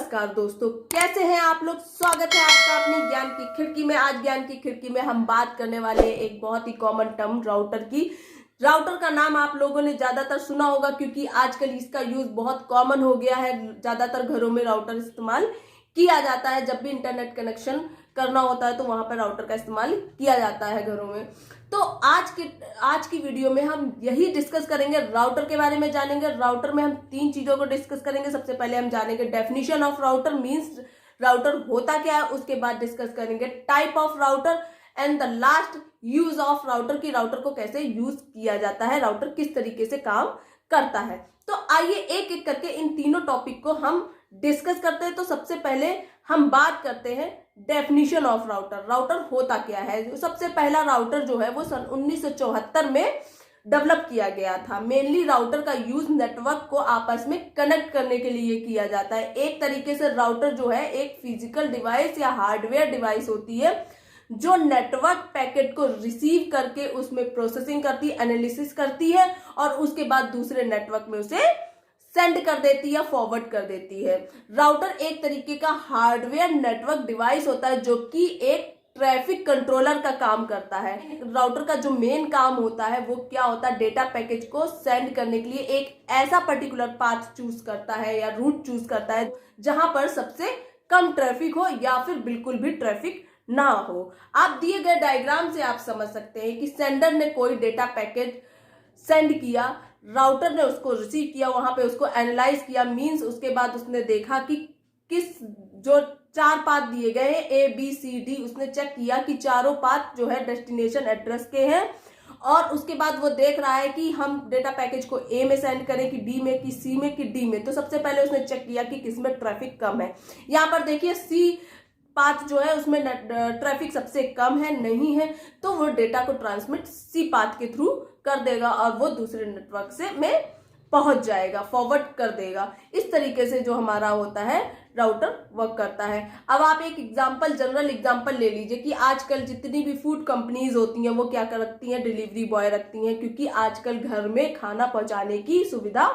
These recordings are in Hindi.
नमस्कार दोस्तों, कैसे हैं आप लोग। स्वागत है आपका अपनी ज्ञान की खिड़की में। आज ज्ञान की खिड़की में हम बात करने वाले हैं एक बहुत ही कॉमन टर्म राउटर की। राउटर का नाम आप लोगों ने ज्यादातर सुना होगा क्योंकि आजकल इसका यूज बहुत कॉमन हो गया है। ज्यादातर घरों में राउटर इस्तेमाल किया जाता है। जब भी इंटरनेट कनेक्शन करना होता है तो वहां पर राउटर का इस्तेमाल किया जाता है घरों में। तो आज की वीडियो में हम यही डिस्कस करेंगे, राउटर के बारे में जानेंगे। राउटर में हम 3 चीजों को डिस्कस करेंगे। सबसे पहले हम जानेंगे definition of router, means router होता क्या है। उसके बाद डिस्कस करेंगे type of router and the last use of router, की राउटर को कैसे यूज किया जाता है, राउटर किस तरीके से काम करता है। तो आइए एक एक करके इन तीनों टॉपिक को हम डिस्कस करते हैं। तो सबसे पहले हम बात करते हैं डेफिनेशन ऑफ राउटर। राउटर होता क्या है। सबसे पहला राउटर जो है वो सन 1974 में डेवलप किया गया था। मेनली राउटर का यूज नेटवर्क को आपस में कनेक्ट करने के लिए किया जाता है। एक तरीके से राउटर जो है एक फिजिकल डिवाइस या हार्डवेयर डिवाइस होती है जो नेटवर्क पैकेट को रिसीव करके उसमें प्रोसेसिंग करती, एनालिसिस करती है और उसके बाद दूसरे नेटवर्क में उसे सेंड कर देती है, फॉरवर्ड कर देती है। राउटर एक तरीके का हार्डवेयर नेटवर्क डिवाइस होता है जो कि एक ट्रैफिक कंट्रोलर का काम करता है। राउटर का जो मेन काम होता है वो क्या होता है, डेटा पैकेज को सेंड करने के लिए एक ऐसा पर्टिकुलर पाथ चूज करता है या रूट चूज करता है जहां पर सबसे कम ट्रैफिक हो या फिर बिल्कुल भी ट्रैफिक ना हो। आप दिए गए डायग्राम से आप समझ सकते हैं कि सेंडर ने कोई डेटा पैकेज सेंड किया, राउटर ने उसको रिसीव किया, वहां पे उसको एनालाइज किया, मींस उसके बाद उसने देखा कि किस जो 4 पाथ दिए गए हैं ABCD, उसने चेक किया कि चारों पाथ जो है डेस्टिनेशन एड्रेस के हैं और उसके बाद वो देख रहा है कि हम डेटा पैकेज को A में सेंड करें कि D में कि C में कि D में। तो सबसे पहले उसने चेक किया कि किसमें ट्रैफिक कम है। यहाँ पर देखिए C पाथ जो है उसमें ट्रैफिक सबसे कम है, नहीं है, तो वो डेटा को ट्रांसमिट C पाथ के थ्रू कर देगा और वो दूसरे नेटवर्क से में पहुंच जाएगा, फॉरवर्ड कर देगा। इस तरीके से जो हमारा होता है राउटर वर्क करता है। अब आप एक एग्जांपल, जनरल एग्जांपल ले लीजिए कि आजकल जितनी भी फूड कंपनीज होती हैं वो क्या रखती हैं, डिलीवरी बॉय रखती हैं, क्योंकि आजकल घर में खाना पहुंचाने की सुविधा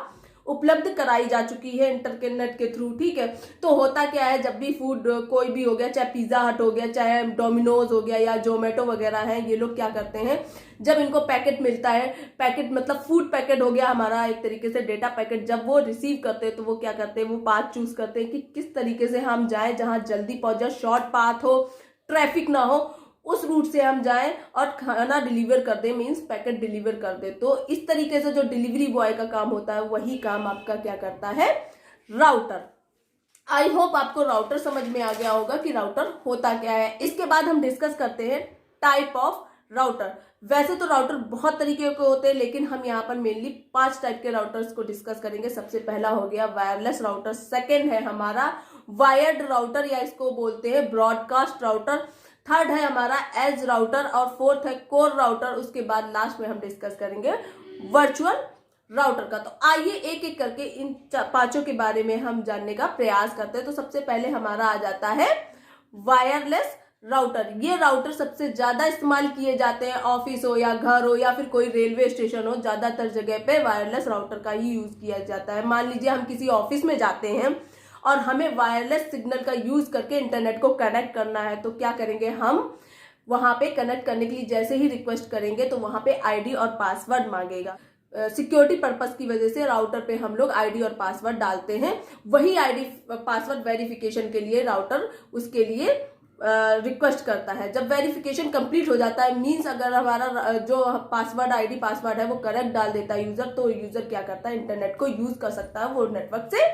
उपलब्ध कराई जा चुकी है इंटरनेट के थ्रू। ठीक है, तो होता क्या है, जब भी फूड कोई भी हो गया, चाहे पिज्जा हट हो गया, चाहे डोमिनोज हो गया या जोमेटो वगैरह है, ये लोग क्या करते हैं, जब इनको पैकेट मिलता है, पैकेट मतलब फूड पैकेट हो गया हमारा एक तरीके से डेटा पैकेट, जब वो रिसीव करते हैं तो वो क्या करते हैं, वो पाथ चूज करते हैं कि किस तरीके से हम जाएं जहां जल्दी पहुंच जाए, शॉर्ट पाथ हो, ट्रैफिक ना हो, उस रूट से हम जाएं और खाना डिलीवर कर दे, मींस पैकेट डिलीवर कर दे। तो इस तरीके से जो डिलीवरी बॉय का काम होता है वही काम आपका क्या करता है, राउटर। आई होप आपको राउटर समझ में आ गया होगा कि राउटर होता क्या है। इसके बाद हम डिस्कस करते हैं टाइप ऑफ राउटर। वैसे तो राउटर बहुत तरीके के होते हैं लेकिन हम यहाँ पर मेनली 5 टाइप के राउटर्स को डिस्कस करेंगे। सबसे पहला हो गया वायरलेस राउटर, सेकेंड है हमारा वायर्ड राउटर या इसको बोलते हैं ब्रॉडकास्ट राउटर, थर्ड है हमारा एज राउटर और फोर्थ है कोर राउटर। उसके बाद लास्ट में हम डिस्कस करेंगे वर्चुअल राउटर का। तो आइए एक एक करके इन 5 के बारे में हम जानने का प्रयास करते हैं। तो सबसे पहले हमारा आ जाता है वायरलेस राउटर। ये राउटर सबसे ज्यादा इस्तेमाल किए जाते हैं, ऑफिस हो या घर हो या फिर कोई रेलवे स्टेशन हो, ज्यादातर जगह पे वायरलेस राउटर का ही यूज किया जाता है। मान लीजिए हम किसी ऑफिस में जाते हैं और हमें वायरलेस सिग्नल का यूज करके इंटरनेट को कनेक्ट करना है, तो क्या करेंगे, हम वहां पे कनेक्ट करने के लिए जैसे ही रिक्वेस्ट करेंगे तो वहां पे आईडी और पासवर्ड मांगेगा। सिक्योरिटी पर्पस की वजह से राउटर पे हम लोग आईडी और पासवर्ड डालते हैं। वही आईडी पासवर्ड वेरिफिकेशन के लिए राउटर उसके लिए रिक्वेस्ट करता है। जब वेरिफिकेशन कंप्लीट हो जाता है, मींस अगर हमारा जो पासवर्ड आईडी पासवर्ड है वो करेक्ट डाल देता है यूजर, तो यूजर क्या करता है, इंटरनेट को यूज कर सकता है, वो नेटवर्क से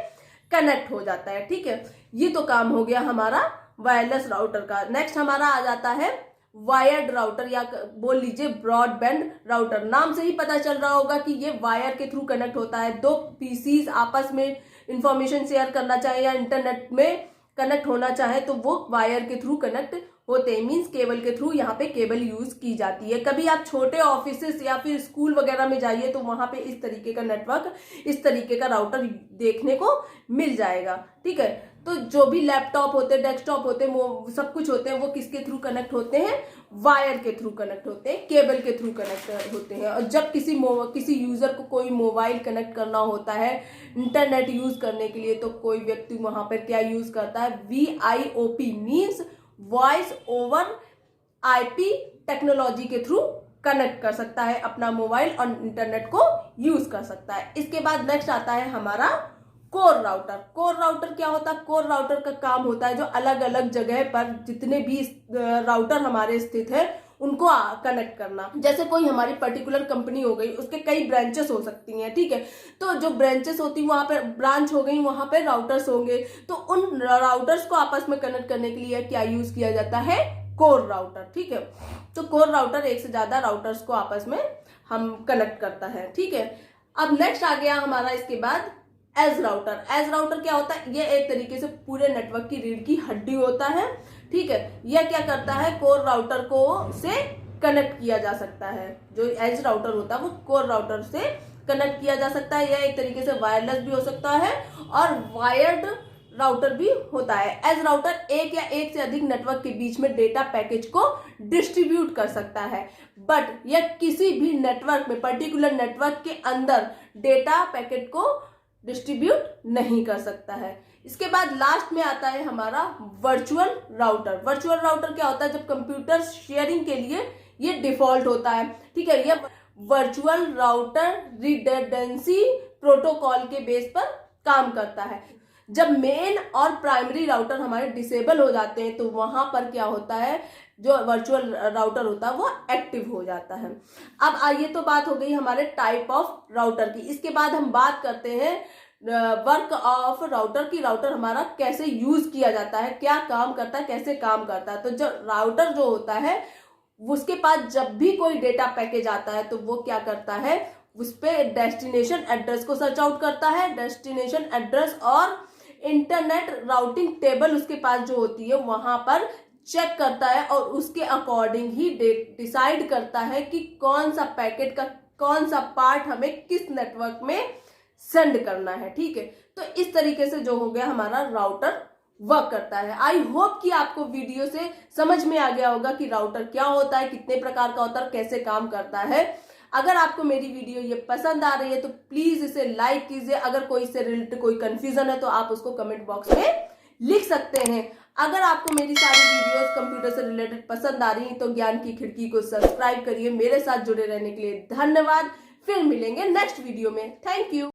कनेक्ट हो जाता है। ठीक है, ये तो काम हो गया हमारा वायरलेस राउटर का। नेक्स्ट हमारा आ जाता है वायर्ड राउटर या बोल लीजिए ब्रॉडबैंड राउटर। नाम से ही पता चल रहा होगा कि ये वायर के थ्रू कनेक्ट होता है। 2 पीसीज आपस में इंफॉर्मेशन शेयर करना चाहे या इंटरनेट में कनेक्ट होना चाहे तो वो वायर के थ्रू कनेक्ट होते हैं, मींस केबल के थ्रू। यहाँ पे केबल यूज की जाती है। कभी आप छोटे ऑफिसेस या फिर स्कूल वगैरह में जाइए तो वहां पे इस तरीके का नेटवर्क, इस तरीके का राउटर देखने को मिल जाएगा। ठीक है, तो जो भी लैपटॉप होते हैं, डेस्कटॉप होते हैं, वो सब कुछ होते हैं, वो किसके थ्रू कनेक्ट होते हैं? वायर के थ्रू कनेक्ट होते हैं, केबल के थ्रू कनेक्ट होते हैं। और जब किसी यूजर को कोई मोबाइल कनेक्ट करना होता है इंटरनेट यूज करने के लिए, तो कोई व्यक्ति वहां पर क्या यूज करता है? VIOP means voice over IP technology के थ्रू कनेक्ट कर सकता है अपना मोबाइल और इंटरनेट को यूज कर सकता है। इसके बाद नेक्स्ट आता है हमारा कोर राउटर। कोर राउटर क्या होता है? कोर राउटर का काम होता है जो अलग अलग जगह पर जितने भी राउटर हमारे स्थित है उनको कनेक्ट करना। जैसे कोई हमारी पर्टिकुलर कंपनी हो गई, उसके कई ब्रांचेस हो सकती हैं, ठीक है। तो जो ब्रांचेस होती है वहां पर ब्रांच हो गई, वहां पर राउटर्स होंगे, तो उन राउटर्स को आपस में कनेक्ट करने के लिए क्या यूज किया जाता है? कोर राउटर, ठीक है। तो कोर राउटर एक से ज्यादा राउटर्स को आपस में हम कनेक्ट करता है, ठीक है। अब नेक्स्ट आ गया हमारा इसके बाद एज राउटर। एज राउटर क्या होता है? ये एक तरीके से पूरे नेटवर्क की रीढ़ की हड्डी होता है, ठीक है। यह क्या करता है? कोर राउटर को से कनेक्ट किया जा सकता है। जो एज राउटर होता है वो कोर राउटर से कनेक्ट किया जा सकता है। यह एक तरीके से वायरलेस भी हो सकता है और वायर्ड राउटर भी होता है। एज राउटर एक या एक से अधिक नेटवर्क के बीच में डेटा पैकेज को डिस्ट्रीब्यूट कर सकता है, बट यह किसी भी नेटवर्क में, पर्टिकुलर नेटवर्क के अंदर डेटा पैकेट को डिस्ट्रीब्यूट नहीं कर सकता है। इसके बाद लास्ट में आता है हमारा वर्चुअल राउटर। वर्चुअल राउटर क्या होता है? जब कंप्यूटर शेयरिंग के लिए ये डिफॉल्ट होता है, ठीक है। यह वर्चुअल राउटर रिडंडेंसी प्रोटोकॉल के बेस पर काम करता है। जब मेन और प्राइमरी राउटर हमारे डिसेबल हो जाते हैं तो वहां पर क्या होता है? जो वर्चुअल राउटर होता है वो एक्टिव हो जाता है। अब आइए, तो बात हो गई हमारे टाइप ऑफ राउटर की। इसके बाद हम बात करते हैं वर्क ऑफ राउटर की। राउटर हमारा कैसे यूज किया जाता है, क्या काम करता है, कैसे काम करता है। तो जो राउटर जो होता है उसके पास जब भी कोई डेटा पैकेज आता है तो वो क्या करता है? उस पे डेस्टिनेशन एड्रेस को सर्च आउट करता है। डेस्टिनेशन एड्रेस और इंटरनेट राउटिंग टेबल उसके पास जो होती है वहां पर चेक करता है और उसके अकॉर्डिंग ही डिसाइड करता है कि कौन सा पैकेट का कौन सा पार्ट हमें किस नेटवर्क में सेंड करना है, ठीक है। तो इस तरीके से जो हो गया हमारा राउटर वर्क करता है। आई होप कि आपको वीडियो से समझ में आ गया होगा कि राउटर क्या होता है, कितने प्रकार का होता है, कैसे काम करता है। अगर आपको मेरी वीडियो ये पसंद आ रही है तो प्लीज इसे लाइक कीजिए। अगर कोई इससे रिलेटेड कोई कंफ्यूजन है तो आप उसको कमेंट बॉक्स में लिख सकते हैं। अगर आपको मेरी सारी वीडियोस कंप्यूटर से रिलेटेड पसंद आ रही है तो ज्ञान की खिड़की को सब्सक्राइब करिए। मेरे साथ जुड़े रहने के लिए धन्यवाद। फिर मिलेंगे नेक्स्ट वीडियो में। Thank you.